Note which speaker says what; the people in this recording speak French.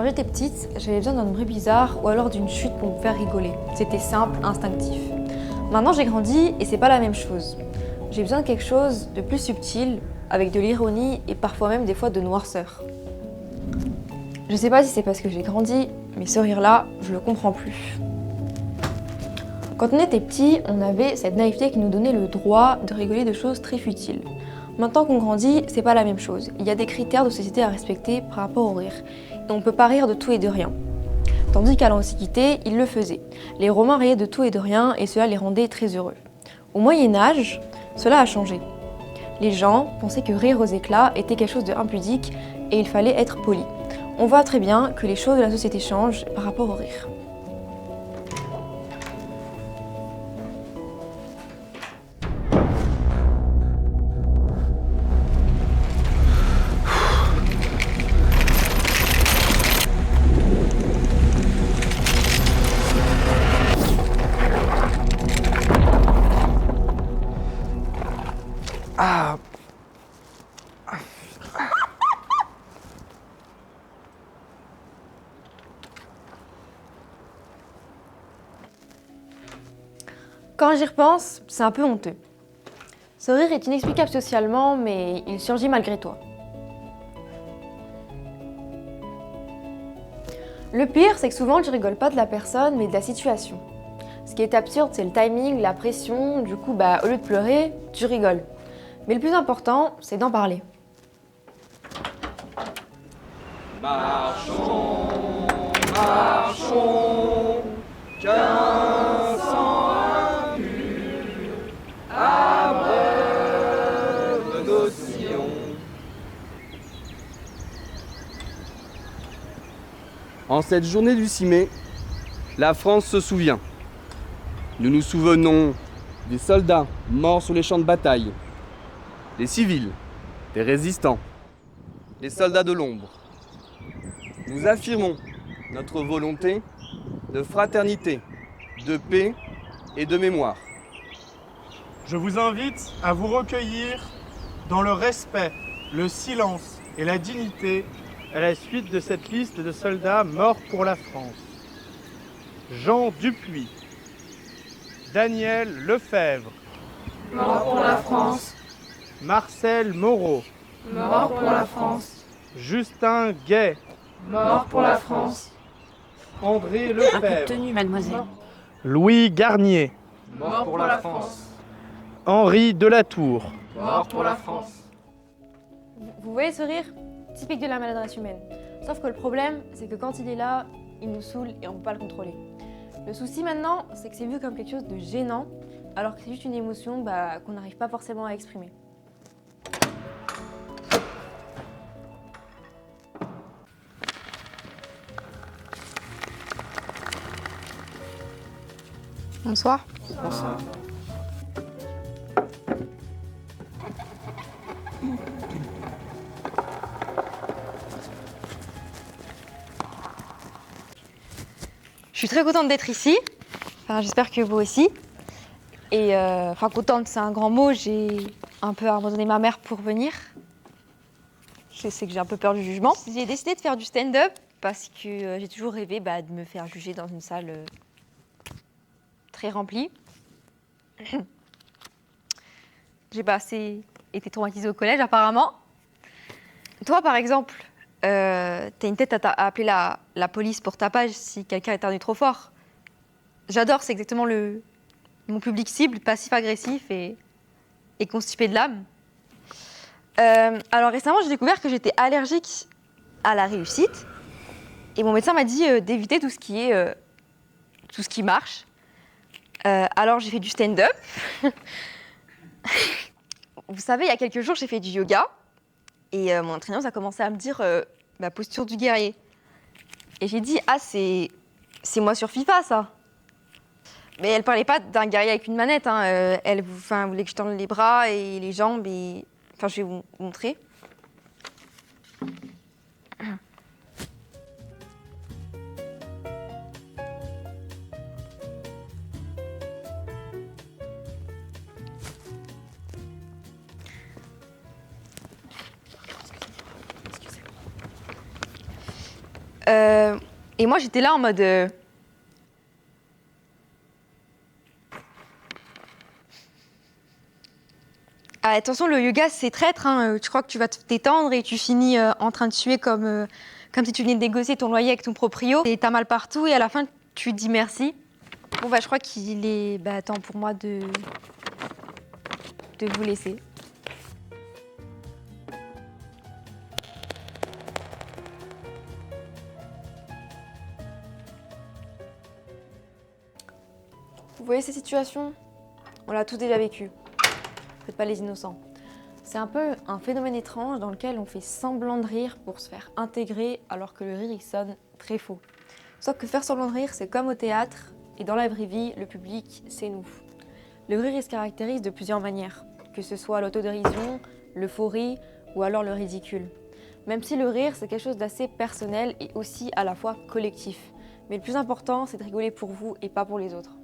Speaker 1: Quand j'étais petite, j'avais besoin d'un bruit bizarre ou alors d'une chute pour me faire rigoler. C'était simple, instinctif. Maintenant j'ai grandi et c'est pas la même chose. J'ai besoin de quelque chose de plus subtil, avec de l'ironie et parfois même des fois de noirceur. Je sais pas si c'est parce que j'ai grandi, mais ce rire-là, je le comprends plus. Quand on était petit, on avait cette naïveté qui nous donnait le droit de rigoler de choses très futiles. Maintenant qu'on grandit, c'est pas la même chose. Il y a des critères de société à respecter par rapport au rire. Et on peut pas rire de tout et de rien. Tandis qu'à l'Antiquité, ils le faisaient. Les Romains riaient de tout et de rien et cela les rendait très heureux. Au Moyen-Âge, cela a changé. Les gens pensaient que rire aux éclats était quelque chose d'impudique et il fallait être poli. On voit très bien que les choses de la société changent par rapport au rire.
Speaker 2: Ah.
Speaker 1: Quand j'y repense, c'est un peu honteux. Ce rire est inexplicable socialement, mais il surgit malgré toi. Le pire, c'est que souvent, tu rigoles pas de la personne, mais de la situation. Ce qui est absurde, c'est le timing, la pression, du coup, au lieu de pleurer, tu rigoles. Mais le plus important, c'est d'en parler.
Speaker 2: Marchons, marchons, qu'un sang impur abreuve nos sillons. En cette journée du 6 mai, la France se souvient. Nous nous souvenons des soldats morts sur les champs de bataille, des civils, des résistants, les soldats de l'ombre. Nous affirmons notre volonté de fraternité, de paix et de mémoire.
Speaker 3: Je vous invite à vous recueillir dans le respect, le silence et la dignité à la suite de cette liste de soldats morts pour la France. Jean Dupuis, Daniel Lefebvre,
Speaker 4: Mort pour la France,
Speaker 3: Marcel Moreau,
Speaker 4: mort pour la France,
Speaker 3: Justin Gay,
Speaker 4: mort pour la France,
Speaker 3: André
Speaker 5: Un peu de
Speaker 3: Lefebvre,
Speaker 5: tenue, mademoiselle.
Speaker 3: Louis Garnier,
Speaker 4: mort pour la France,
Speaker 3: Henri Delatour,
Speaker 4: mort pour la France.
Speaker 1: Vous voyez ce rire? Typique de la maladresse humaine. Sauf que le problème, c'est que quand il est là, il nous saoule et on peut pas le contrôler. Le souci maintenant, c'est que c'est vu comme quelque chose de gênant, alors que c'est juste une émotion qu'on n'arrive pas forcément à exprimer. Bonsoir. Je suis très contente d'être ici. Enfin, j'espère que vous aussi. Et contente, c'est un grand mot. J'ai un peu abandonné ma mère pour venir. Je sais que j'ai un peu peur du jugement. J'ai décidé de faire du stand-up parce que j'ai toujours rêvé de me faire juger dans une salle très remplie. J'ai pas assez été traumatisée au collège apparemment. Toi par exemple, t'as une tête à appeler la police pour tapage si quelqu'un éternue trop fort. J'adore, c'est exactement mon public cible, passif-agressif et constipé de l'âme. Alors récemment, j'ai découvert que j'étais allergique à la réussite. Et mon médecin m'a dit d'éviter tout ce qui marche. Alors j'ai fait du stand-up. Vous savez, il y a quelques jours, j'ai fait du yoga. Et mon entraîneuse a commencé à me dire ma posture du guerrier. Et j'ai dit, c'est moi sur FIFA, ça. Mais elle parlait pas d'un guerrier avec une manette. Elle voulait que je tende les bras et les jambes. Je vais vous montrer. Et moi, j'étais là en mode... Ah, attention, le yoga, c'est traître. Hein. Tu crois que tu vas te détendre et tu finis en train de suer comme si tu venais de négocier ton loyer avec ton proprio. Et t'as mal partout et à la fin, tu te dis merci. Bon, bah, je crois qu'il est temps pour moi de vous laisser. Vous voyez ces situations? On l'a tous déjà vécu. Faites pas les innocents. C'est un peu un phénomène étrange dans lequel on fait semblant de rire pour se faire intégrer alors que le rire il sonne très faux. Sauf que faire semblant de rire, c'est comme au théâtre et dans la vraie vie, le public, c'est nous. Le rire il se caractérise de plusieurs manières, que ce soit l'autodérision, l'euphorie ou alors le ridicule. Même si le rire c'est quelque chose d'assez personnel et aussi à la fois collectif. Mais le plus important, c'est de rigoler pour vous et pas pour les autres.